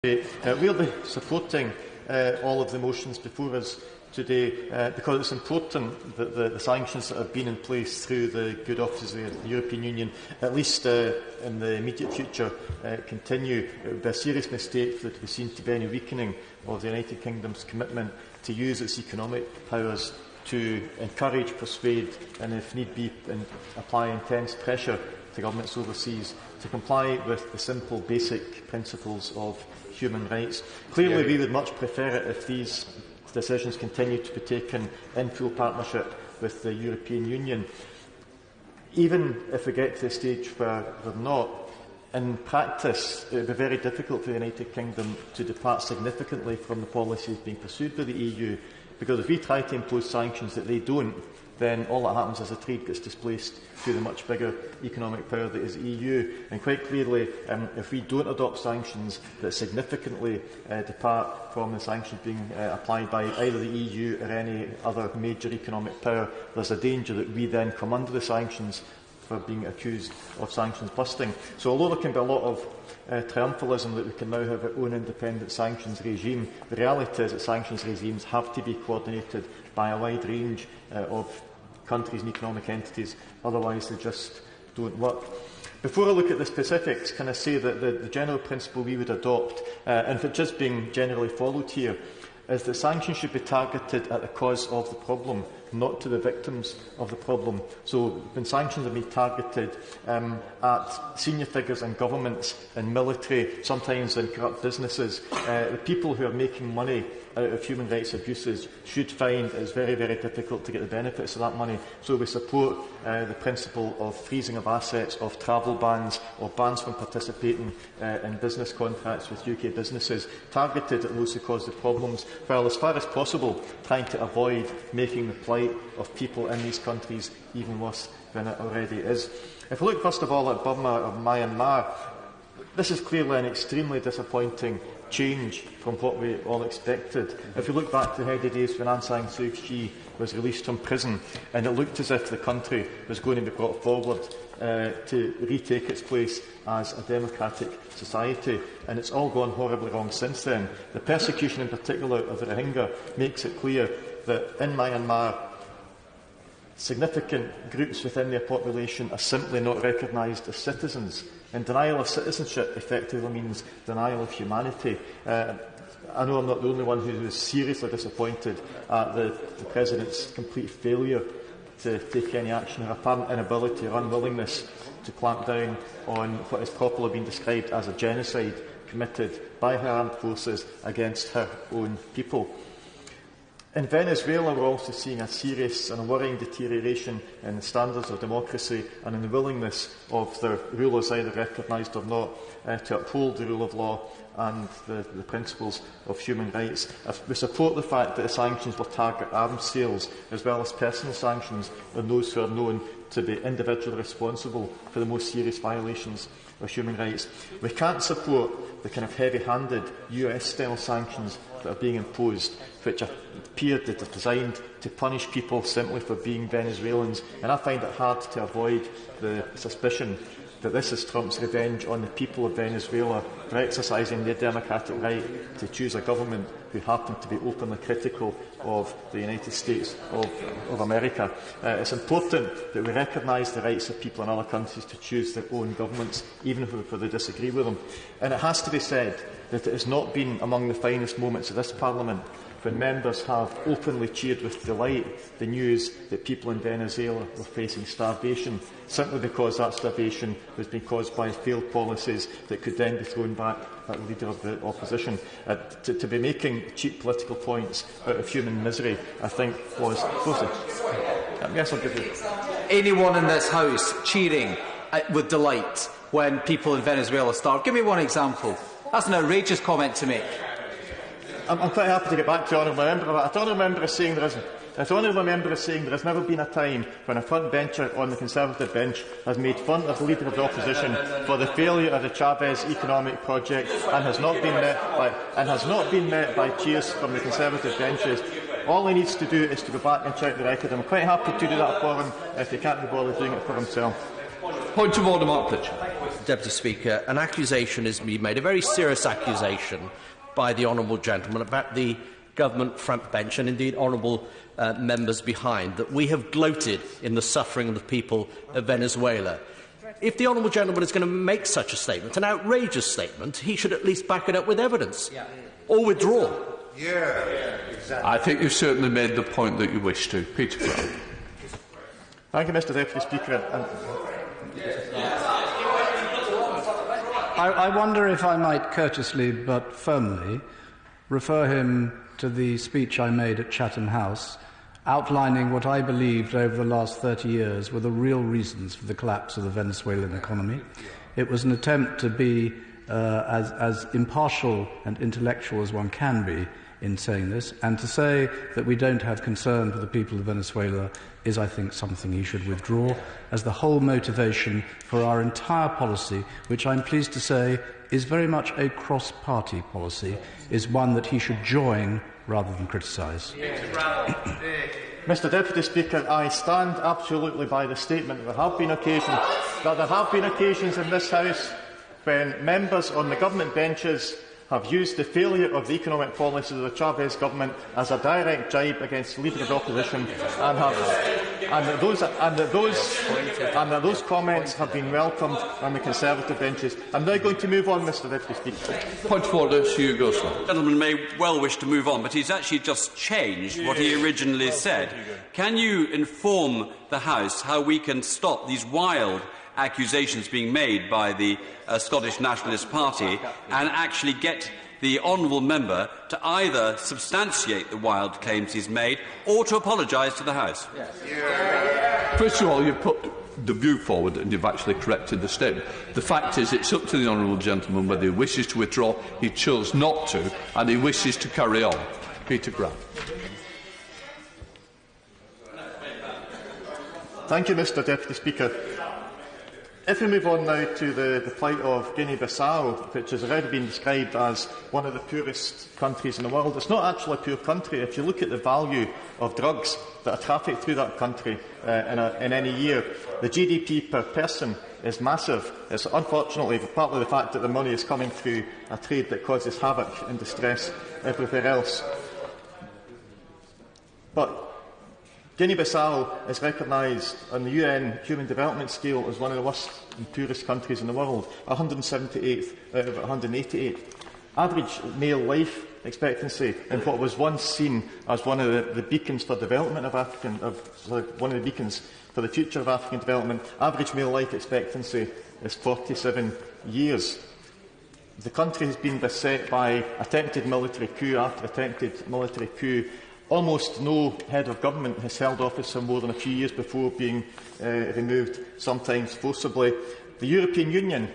We'll be supporting all of the motions before us today because it's important that the sanctions that have been in place through the good offices of the European Union, at least in the immediate future, continue. It would be a serious mistake for there to be seen to be any weakening of the United Kingdom's commitment to use its economic powers to encourage, persuade and, if need be, apply intense pressure to governments overseas to comply with the simple, basic principles of human rights. Clearly, we would much prefer it if these decisions continue to be taken in full partnership with the European Union. Even if we get to the stage where they're not, in practice, it would be very difficult for the United Kingdom to depart significantly from the policies being pursued by the EU, because if we try to impose sanctions that they don't, then all that happens is the trade gets displaced to the much bigger economic power that is the EU. And quite clearly, if we don't adopt sanctions that significantly depart from the sanctions being applied by either the EU or any other major economic power, there's a danger that we then come under the sanctions for being accused of sanctions busting. So although there can be a lot of triumphalism that we can now have our own independent sanctions regime, the reality is that sanctions regimes have to be coordinated by a wide range of countries and economic entities, otherwise they just don't work. Before I look at the specifics, can I say that the general principle we would adopt, and if it's just being generally followed here, is that sanctions should be targeted at the cause of the problem, not to the victims of the problem. So when sanctions are being targeted at senior figures in governments and military, sometimes in corrupt businesses, the people who are making money out of human rights abuses should find it's very, very difficult to get the benefits of that money. So we support the principle of freezing of assets, of travel bans, or bans from participating in business contracts with UK businesses, targeted at those who cause the problems, while as far as possible trying to avoid making the plight of people in these countries even worse than it already is. If we look first of all at Burma or Myanmar, this is clearly an extremely disappointing change from what we all expected. If you look back to the heady days when Aung San Suu Kyi was released from prison, and it looked as if the country was going to be brought forward to retake its place as a democratic society, and it's all gone horribly wrong since then. The persecution in particular of the Rohingya makes it clear that in Myanmar, significant groups within their population are simply not recognised as citizens. And denial of citizenship effectively means denial of humanity. I know I'm not the only one who is seriously disappointed at the President's complete failure to take any action, or apparent inability or unwillingness to clamp down on what has properly been described as a genocide committed by her armed forces against her own people. In Venezuela, we're also seeing a serious and a worrying deterioration in the standards of democracy and in the willingness of their rulers, either recognised or not, to uphold the rule of law and the principles of human rights. We support the fact that the sanctions will target arms sales as well as personal sanctions on those who are known to be individually responsible for the most serious violations of human rights. We can't support the kind of heavy-handed US-style sanctions that are being imposed, which appear that are designed to punish people simply for being Venezuelans. And I find it hard to avoid the suspicion that this is Trump's revenge on the people of Venezuela for exercising their democratic right to choose a government who happen to be openly critical of the United States of America. It's important that we recognise the rights of people in other countries to choose their own governments, even if they disagree with them. And it has to be said that it has not been among the finest moments of this Parliament when members have openly cheered with delight the news that people in Venezuela were facing starvation, simply because that starvation was being caused by failed policies that could then be thrown back at the Leader of the Opposition. To be making cheap political points out of human misery, I think, was... Yes, I'll give you... Anyone in this House cheering with delight when people in Venezuela starve? Give me one example. That's an outrageous comment to make. I'm quite happy to get back to the honourable member. I don't remember us saying there has never been a time when a front bencher on the Conservative bench has made fun of the Leader of the Opposition for the failure of the Chavez economic project and has not been met by cheers from the Conservative benches. All he needs to do is to go back and check the record. I'm quite happy to do that for him if he can't be bothered doing it for himself. Point of order, Mark Pitcher. Deputy Speaker, an accusation is being made, a very serious accusation by the honourable gentleman about the government front bench and indeed honourable members behind, that we have gloated in the suffering of the people of Venezuela. If the honourable gentleman is going to make such a statement, an outrageous statement, he should at least back it up with evidence or withdraw. Exactly. I think you've certainly made the point that you wish to. Peter Brown. Thank you, Mr Deputy Speaker. I wonder if I might courteously but firmly refer him to the speech I made at Chatham House, outlining what I believed over the last 30 years were the real reasons for the collapse of the Venezuelan economy. It was an attempt to be as impartial and intellectual as one can be in saying this, and to say that we don't have concern for the people of Venezuela is, I think, something he should withdraw, as the whole motivation for our entire policy, which I'm pleased to say is very much a cross-party policy, is one that he should join rather than criticise. Mr Deputy Speaker, I stand absolutely by the statement. There have been occasions in this House when members on the government benches have used the failure of the economic policies of the Chavez government as a direct jibe against the Leader of the Opposition, and those comments have been welcomed on the Conservative benches. I'm now going to move on, Mr Deputy Speaker. Point of order, Hugh Gosling. The gentleman may well wish to move on, but he's actually just changed what he originally said. Can you inform the House how we can stop these wild accusations being made by the Scottish Nationalist Party and actually get the honourable member to either substantiate the wild claims he's made or to apologise to the House? First of all, you've put the view forward and you've actually corrected the statement. The fact is, it's up to the honourable gentleman whether he wishes to withdraw. He chose not to, and he wishes to carry on. Peter Grant. Thank you, Mr Deputy Speaker. If we move on now to the plight of Guinea-Bissau, which has already been described as one of the poorest countries in the world, it's not actually a poor country. If you look at the value of drugs that are trafficked through that country in any year, the GDP per person is massive. It's unfortunately partly the fact that the money is coming through a trade that causes havoc and distress everywhere else. But Guinea-Bissau is recognised on the UN Human Development Scale as one of the worst and poorest countries in the world, 178th out of 188. Average male life expectancy in what was once seen as one of the beacons for development of one of the beacons for the future of African development, average male life expectancy is 47 years. The country has been beset by attempted military coup after attempted military coup. Almost no head of government has held office for more than a few years before being removed, sometimes forcibly. The European Union,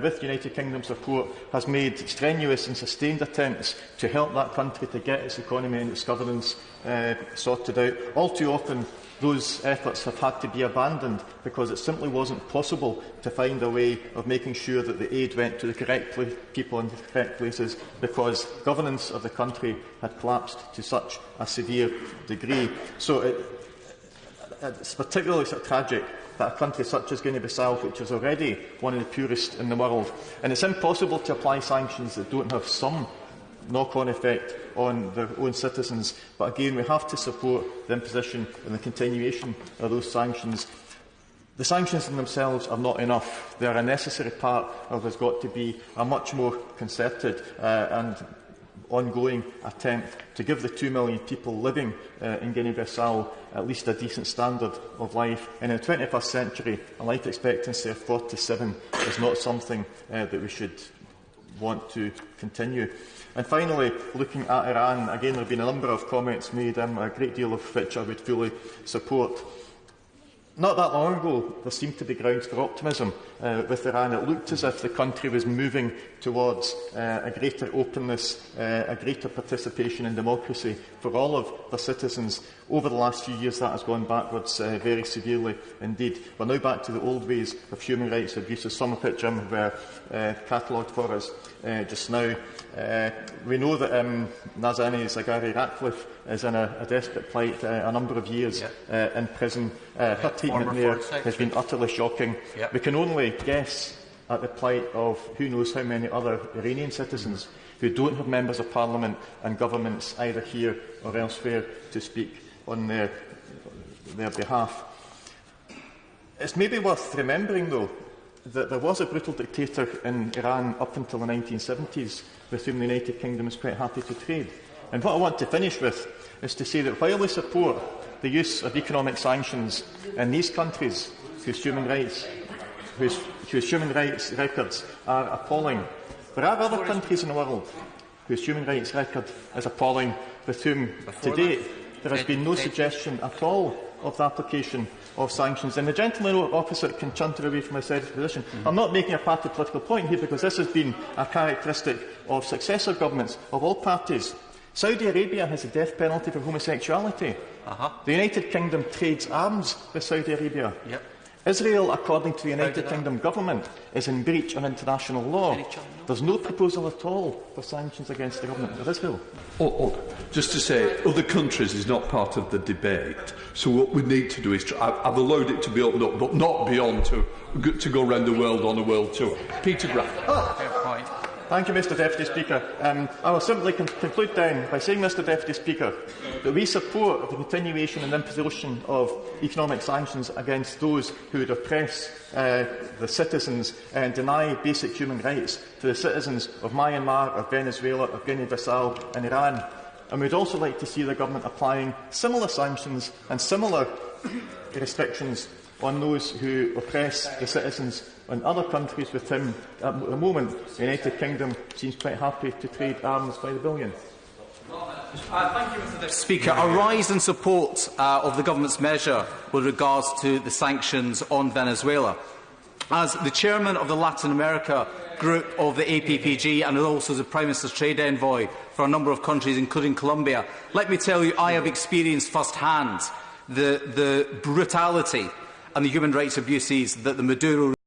with United Kingdom support, has made strenuous and sustained attempts to help that country to get its economy and its governance sorted out. All too often, those efforts have had to be abandoned because it simply wasn't possible to find a way of making sure that the aid went to the correct people in the correct places, because governance of the country had collapsed to such a severe degree. So it's particularly tragic that a country such as Guinea-Bissau, which is already one of the poorest in the world, and it's impossible to apply sanctions that don't have some knock-on effect on their own citizens. But again, we have to support the imposition and the continuation of those sanctions. The sanctions in themselves are not enough. They are a necessary part of what has got to be a much more concerted and ongoing attempt to give the 2 million people living in Guinea-Bissau at least a decent standard of life. And in the 21st century, a life expectancy of 47 is not something that we should want to continue. And finally, looking at Iran, again there have been a number of comments made, a great deal of which I would fully support. Not that long ago, there seemed to be grounds for optimism with Iran. It looked as if the country was moving towards a greater openness, a greater participation in democracy for all of their citizens. Over the last few years, that has gone backwards very severely indeed. We're now back to the old ways of human rights abuses, some of which were catalogued for us just now. We know that Nazanin Zaghari Ratcliffe is in a desperate plight, a number of years in prison. Her treatment there has been utterly shocking. We can only guess at the plight of who knows how many other Iranian citizens who don't have members of parliament and governments either here or elsewhere to speak on their behalf. It's maybe worth remembering, though, that there was a brutal dictator in Iran up until the 1970s with whom the United Kingdom is quite happy to trade. And what I want to finish with is to say that while we support the use of economic sanctions in these countries whose human rights records are appalling, there are other countries in the world whose human rights record is appalling, with whom to date there has been no suggestion at all of the application of sanctions. And the gentleman opposite can chunter away from his position. I'm not making a party political point here, because this has been a characteristic of successive governments of all parties. Saudi Arabia has the death penalty for homosexuality. The United Kingdom trades arms with Saudi Arabia. Israel, according to the United Kingdom government, is in breach of international law. There's no proposal at all for sanctions against the government of Israel. Just to say, other countries is not part of the debate. So what we need to do is, I've allowed it to be opened up, but not beyond to go around the world on a world tour. Peter Graff. Thank you, Mr Deputy Speaker. I will simply conclude then by saying, Mr Deputy Speaker, that we support the continuation and imposition of economic sanctions against those who would oppress the citizens and deny basic human rights to the citizens of Myanmar, of Venezuela, of Guinea-Bissau and Iran. And we would also like to see the government applying similar sanctions and similar restrictions on those who oppress the citizens in other countries with whom, at the moment, the United Kingdom seems quite happy to trade arms by the billion. Thank you, Mr Speaker. I rise in support of the government's measure with regards to the sanctions on Venezuela. As the chairman of the Latin America group of the APPG and also the Prime Minister's trade envoy for a number of countries, including Colombia, let me tell you, I have experienced first-hand the brutality and the human rights abuses that the Maduro